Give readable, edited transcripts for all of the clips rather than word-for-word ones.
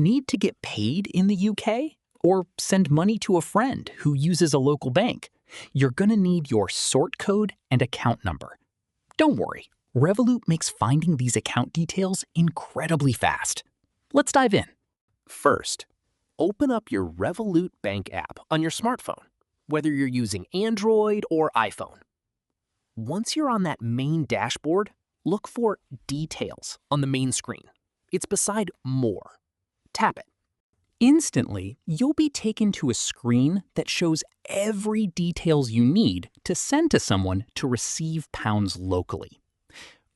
Need to get paid in the UK? Or send money to a friend who uses a local bank? You're going to need your sort code and account number. Don't worry, Revolut makes finding these account details incredibly fast. Let's dive in. First, open up your Revolut Bank app on your smartphone, whether you're using Android or iPhone. Once you're on that main dashboard, look for Details on the main screen. It's beside More. Tap it. Instantly, you'll be taken to a screen that shows every details you need to send to someone to receive pounds locally.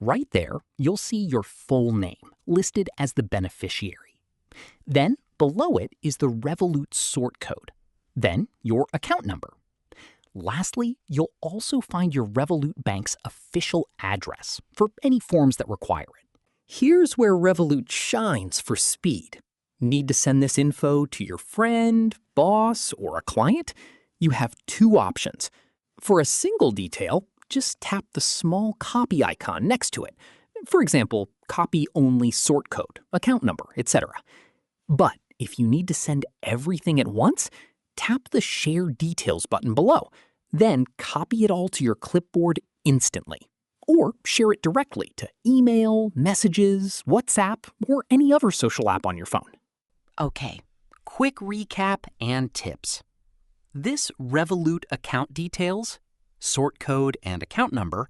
Right there, you'll see your full name listed as the beneficiary. Then, below it is the Revolut sort code. Then, your account number. Lastly, you'll also find your Revolut Bank's official address for any forms that require it. Here's where Revolut shines for speed. Need to send this info to your friend, boss, or a client? You have two options. For a single detail, just tap the small copy icon next to it. For example, copy only sort code, account number, etc. But if you need to send everything at once, tap the Share Details button below. Then copy it all to your clipboard instantly. Or share it directly to email, messages, WhatsApp, or any other social app on your phone. Okay, quick recap and tips. This Revolut account details, sort code, and account number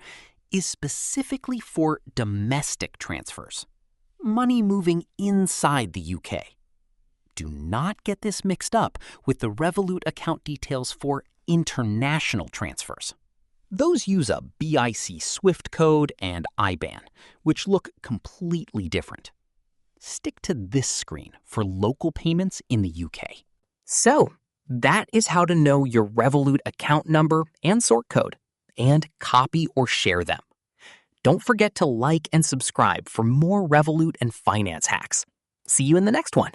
is specifically for domestic transfers, money moving inside the UK. Do not get this mixed up with the Revolut account details for international transfers. Those use a BIC SWIFT code and IBAN, which look completely different. Stick to this screen for local payments in the UK. So, that is how to know your Revolut account number and sort code, and copy or share them. Don't forget to like and subscribe for more Revolut and finance hacks. See you in the next one.